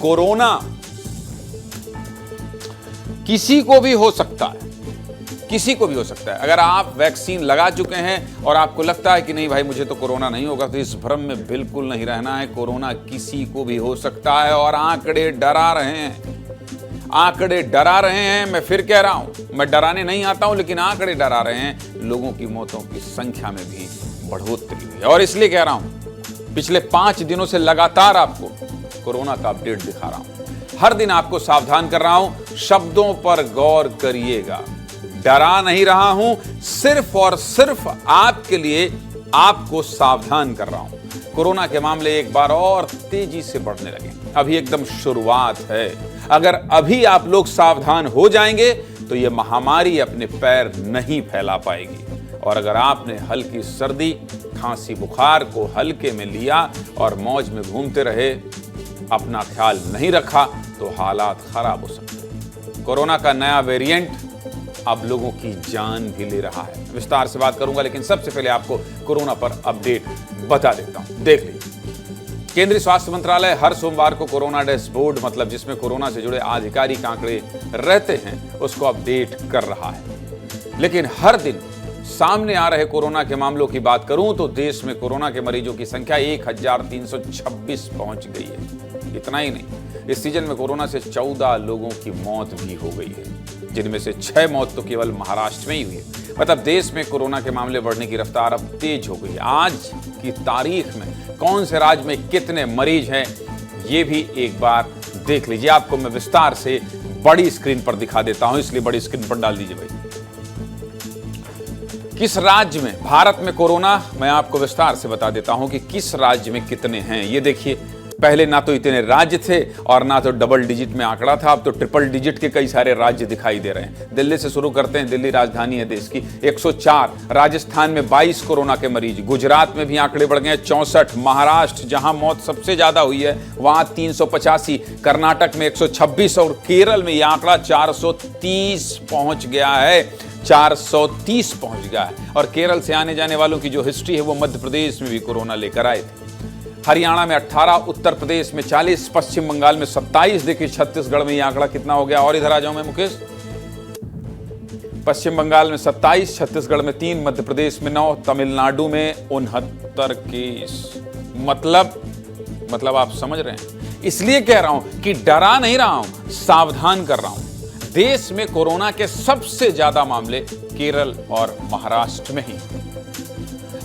Corona किसी को भी हो सकता है, किसी को भी हो सकता है। अगर आप वैक्सीन लगा चुके हैं और आपको लगता है कि नहीं भाई मुझे तो कोरोना नहीं होगा, तो इस भ्रम में बिल्कुल नहीं रहना है। कोरोना किसी को भी हो सकता है और आंकड़े डरा रहे हैं, आंकड़े डरा रहे हैं। मैं फिर कह रहा हूं, मैं डराने नहीं आता हूं, लेकिन आंकड़े डरा रहे हैं। लोगों की मौतों की संख्या में भी बढ़ोतरी हुई है और इसलिए कह रहा हूं, पिछले 5 दिनों से लगातार आपको कोरोना का अपडेट दिखा रहा हूं, हर दिन आपको सावधान कर रहा हूं। शब्दों पर गौर करिएगा, डरा नहीं रहा हूं, सिर्फ और सिर्फ आपके लिए आपको सावधान कर रहा हूं। कोरोना के मामले एक बार और तेजी से बढ़ने लगे, अभी एकदम शुरुआत है। अगर अभी आप लोग सावधान हो जाएंगे तो यह महामारी अपने पैर नहीं फैला पाएगी। और अगर आपने हल्की सर्दी, खांसी, बुखार को हल्के में लिया और मौज में घूमते रहे, अपना ख्याल नहीं रखा, तो हालात खराब हो सकते हैं। कोरोना का नया वेरिएंट अब लोगों की जान भी ले रहा है। विस्तार से बात करूंगा, लेकिन सबसे पहले आपको कोरोना पर अपडेट बता देता हूं। देख लीजिए, केंद्रीय स्वास्थ्य मंत्रालय हर सोमवार को कोरोना डैशबोर्ड, मतलब जिसमें कोरोना से जुड़े आधिकारिक आंकड़े रहते हैं, उसको अपडेट कर रहा है। लेकिन हर दिन सामने आ रहे कोरोना के मामलों की बात करूं तो देश में कोरोना के मरीजों की संख्या 1326 पहुंच गई है। इतना ही नहीं, इस सीजन में कोरोना से 14 लोगों की मौत भी हो गई है, जिनमें से 6 मौत तो केवल महाराष्ट्र में ही हुई है। मतलब देश में कोरोना के मामले बढ़ने की रफ्तार अब तेज हो गई है। आज की तारीख में कौन से राज्य में कितने मरीज हैं, ये भी एक बार देख लीजिए। आपको मैं विस्तार से बड़ी स्क्रीन पर दिखा देता हूं, इसलिए बड़ी स्क्रीन पर डाल दीजिए भाई। किस राज्य में भारत में कोरोना, मैं आपको विस्तार से बता देता हूं कि किस राज्य में कितने हैं। ये देखिए, पहले ना तो इतने राज्य थे और ना तो डबल डिजिट में आंकड़ा था, अब तो ट्रिपल डिजिट के कई सारे राज्य दिखाई दे रहे हैं। दिल्ली से शुरू करते हैं, दिल्ली राजधानी है देश की, 104, राजस्थान में 22 कोरोना के मरीज, गुजरात में भी आंकड़े बढ़ गए 64, महाराष्ट्र जहां मौत सबसे ज्यादा हुई है वहां 385, कर्नाटक में 126 और केरल में यह आंकड़ा 430 पहुंच गया है, 430 पहुंच गया है। और केरल से आने जाने वालों की जो हिस्ट्री है वो मध्य प्रदेश में भी कोरोना लेकर आए थे। हरियाणा में 18, उत्तर प्रदेश में 40, पश्चिम बंगाल में 27, देखिए छत्तीसगढ़ में ये आंकड़ा कितना हो गया। और इधर आ जाऊं मैं मुकेश, पश्चिम बंगाल में 27, छत्तीसगढ़ में 3, मध्य प्रदेश में 9, तमिलनाडु में 69 केस। मतलब आप समझ रहे हैं। इसलिए कह रहा हूं कि डरा नहीं रहा हूं, सावधान कर रहा हूं। देश में कोरोना के सबसे ज्यादा मामले केरल और महाराष्ट्र में ही,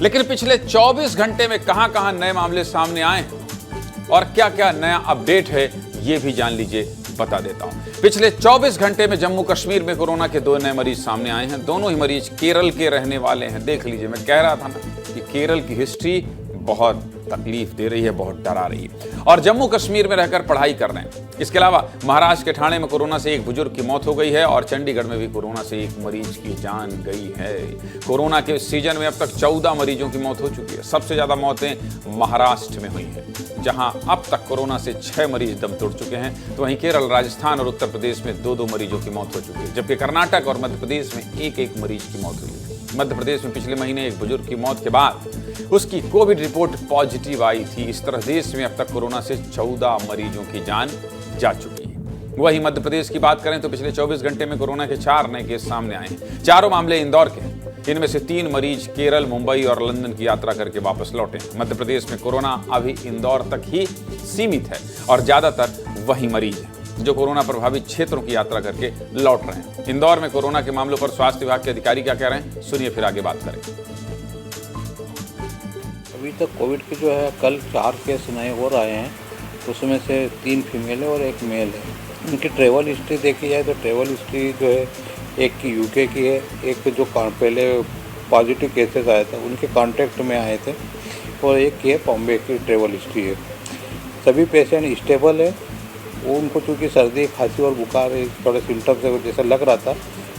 लेकिन पिछले 24 घंटे में कहां-कहां नए मामले सामने आए हैं और क्या-क्या नया अपडेट है, ये भी जान लीजिए, बता देता हूं। पिछले 24 घंटे में जम्मू कश्मीर में कोरोना के 2 नए मरीज सामने आए हैं। दोनों ही मरीज केरल के रहने वाले हैं। देख लीजिए, मैं कह रहा था ना कि केरल की हिस्ट्री बहुत तकलीफ दे रही है, बहुत डरा रही है, और जम्मू कश्मीर में रहकर पढ़ाई कर रहे हैं। इसके अलावा महाराष्ट्र के ठाणे में कोरोना से एक बुजुर्ग की मौत हो गई है और चंडीगढ़ में भी कोरोना से एक मरीज की जान गई है। कोरोना के सीजन में अब तक 14 मरीजों की मौत हो चुकी है। सबसे ज्यादा मौतें महाराष्ट्र में हुई हैं, जहां अब तक कोरोना से 6 मरीज दम तोड़ चुके हैं। तो वहीं केरल, राजस्थान और उत्तर प्रदेश में 2-2 मरीजों की मौत हो चुकी है, जबकि कर्नाटक और मध्य प्रदेश में 1-1 मरीज की मौत हुई है। मध्य प्रदेश में पिछले महीने एक बुजुर्ग की मौत के बाद उसकी कोविड रिपोर्ट पॉजिटिव आई थी। इस तरह देश में अब तक कोरोना से 14 मरीजों की जान जा चुकी है। वहीं मध्य प्रदेश की बात करें तो पिछले 24 घंटे में कोरोना के 4 नए केस सामने आए हैं। चारों मामले इंदौर के हैं। इनमें से 3 मरीज केरल, मुंबई और लंदन की यात्रा करके वापस लौटे। मध्य प्रदेश में कोरोना अभी इंदौर तक ही सीमित है और ज्यादातर वही मरीज हैं जो कोरोना प्रभावित क्षेत्रों की यात्रा करके लौट रहे हैं। इंदौर में कोरोना के मामलों पर स्वास्थ्य विभाग के अधिकारी क्या कह रहे हैं, सुनिए, फिर आगे बात करें। अभी तक कोविड के जो है कल 4 केस नए हो रहे हैं, उसमें से 3 फीमेल है और 1 मेल है। उनकी ट्रैवल हिस्ट्री देखी जाए तो ट्रैवल हिस्ट्री जो है, एक की यूके की है, एक जो पहले पॉजिटिव केसेस आए थे उनके कांटेक्ट में आए थे, और एक की है बॉम्बे की ट्रैवल हिस्ट्री है। सभी पेशेंट स्टेबल है। उनको चूँकि सर्दी, खांसी और बुखार थोड़े सिम्टम्स जैसा लग रहा था,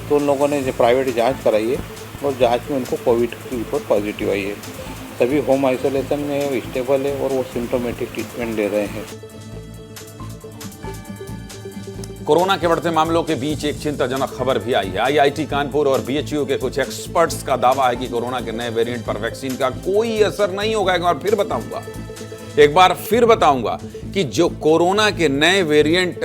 तो उन लोगों ने जो प्राइवेट जांच कराई है और जांच में उनको कोविड की रिपोर्ट पॉजिटिव आई है। सभी होम आइसोलेशन में है, स्टेबल है और वो सिम्टोमेटिक ट्रीटमेंट ले रहे हैं। कोरोना के बढ़ते मामलों के बीच एक चिंताजनक खबर भी आई है। आईआईटी कानपुर और बीएचयू के कुछ एक्सपर्ट्स का दावा है कि कोरोना के नए वेरिएंट पर वैक्सीन का कोई असर नहीं होगा। एक बार फिर बताऊंगा, एक बार फिर बताऊंगा कि जो कोरोना के नए वेरिएंट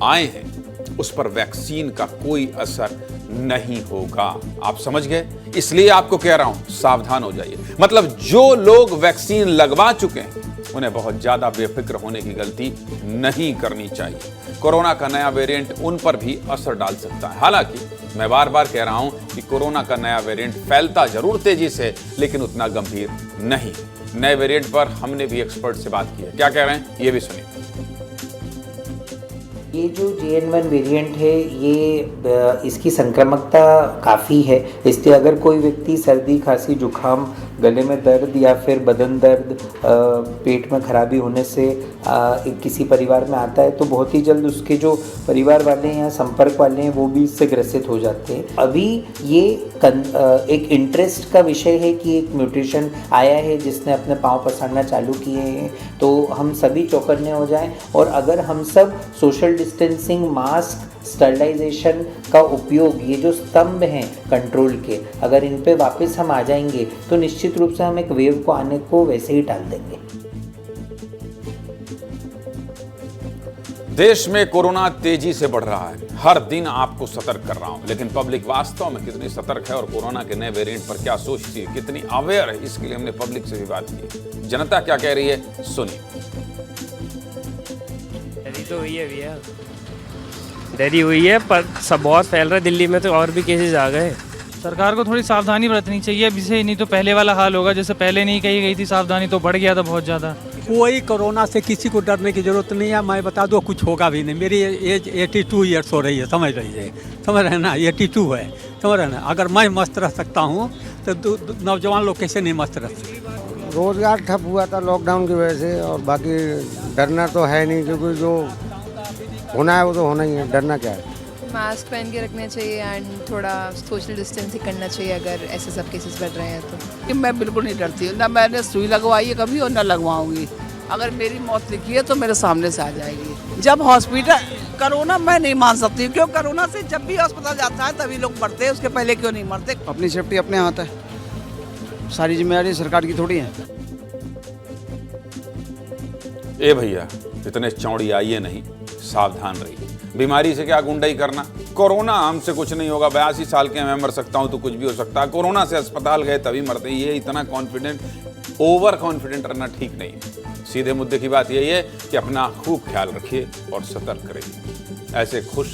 आए हैं उस पर वैक्सीन का कोई असर नहीं होगा। आप समझ गए? इसलिए आपको कह रहा हूं, सावधान हो जाइए। मतलब जो लोग वैक्सीन लगवा चुके हैं उन्हें बहुत ज्यादा बेफिक्र होने की गलती नहीं करनी चाहिए। कोरोना का नया वेरिएंट उन पर भी असर डाल सकता है। हालांकि मैं बार बार कह रहा हूं कि कोरोना का नया वेरिएंट फैलता जरूर तेजी से, लेकिन उतना गंभीर नहीं। नए वेरिएंट पर हमने भी एक्सपर्ट से बात की है, क्या कह रहे हैं ये भी सुनिए। ये जो JN1 वेरिएंट है ये इसकी संक्रामकता काफ़ी है, इसलिए अगर कोई व्यक्ति सर्दी खांसी जुखाम गले में दर्द या फिर बदन दर्द पेट में खराबी होने से किसी परिवार में आता है तो बहुत ही जल्द उसके जो परिवार वाले हैं या संपर्क वाले हैं वो भी इससे ग्रसित हो जाते हैं। अभी ये एक इंटरेस्ट का विषय है कि एक म्यूटेशन आया है जिसने अपने पाँव पसारना चालू किए हैं, तो हम सभी चौकन्ने हो जाएं और अगर हम सब सोशल डिस्टेंसिंग, मास्क, स्टरलाइजेशन का उपयोग, ये जो स्तंभ हैं कंट्रोल के, अगर इन पे वापस हम आ जाएंगे तो निश्चित रूप से हम एक वेव को आने को वैसे ही टाल देंगे। देश में कोरोना तेजी से बढ़ रहा है, हर दिन आपको सतर्क कर रहा हूं, लेकिन पब्लिक वास्तव में कितनी सतर्क है और कोरोना के नए वेरिएंट पर क्या सोचती है, कितनी अवेयर है, इसके लिए हमने पब्लिक से भी बात की। जनता क्या कह रही है सुनिए। देरी तो हुई है भैया, देरी हुई है पर सब बहुत फैल रहा है। दिल्ली में तो और भी केसेस आ गए। सरकार को थोड़ी सावधानी बरतनी चाहिए अभी से, नहीं तो पहले वाला हाल होगा। जैसे पहले नहीं कही गई थी सावधानी तो बढ़ गया था बहुत ज़्यादा। कोई कोरोना से किसी को डरने की जरूरत नहीं है। मैं बता दूँ कुछ होगा भी नहीं। मेरी एज 82 ईयर्स हो रही है, समझ रहे हैं ना, 82 है, समझ रहे हैं ना। अगर मैं मस्त रह सकता हूँ तो नौजवान लोग कैसे नहीं मस्त रह सकते। रोजगार ठप हुआ था लॉकडाउन की वजह से, और बाकी डरना तो है नहीं, क्योंकि जो होना है वो तो होना ही है, डरना क्या है। मास्क पहन के रखना चाहिए एंड थोड़ा सोशल डिस्टेंसिंग करना चाहिए अगर ऐसे सब केसेस बढ़ रहे हैं तो। मैं बिल्कुल नहीं डरती हूँ, ना मैंने सुई लगवाई है कभी और ना लगवाऊंगी। अगर मेरी मौत लिखी है तो मेरे सामने से आ जाएगी। जब हॉस्पिटल कोरोना मैं नहीं मान सकती हूँ, क्यों कोरोना से जब भी अस्पताल जाता है तभी लोग मरते हैं, उसके पहले क्यों नहीं मरते। अपनी सेफ्टी अपने हाथ है, सारी जिम्मेदारी सरकार की थोड़ी है। ए भैया इतने चौड़ी आइए नहीं, सावधान रहिए। बीमारी से क्या गुंडाई करना, कोरोना हमसे कुछ नहीं होगा, 82 साल के मैं मर सकता हूं तो कुछ भी हो सकता है। कोरोना से अस्पताल गए तभी मरते हैं, ये इतना कॉन्फिडेंट, ओवर कॉन्फिडेंट रहना ठीक नहीं है। सीधे मुद्दे की बात यही है कि अपना खूब ख्याल रखिए और सतर्क रहिए। ऐसे खुश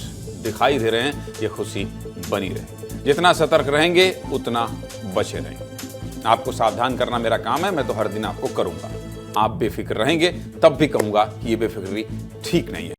दिखाई दे रहे हैं, ये खुशी बनी रहे। जितना सतर्क रहेंगे उतना बचे रहेंगे। आपको सावधान करना मेरा काम है, मैं तो हर दिन आपको करूंगा। आप बेफिक्र रहेंगे तब भी कहूंगा कि ये बेफिक्री ठीक नहीं है।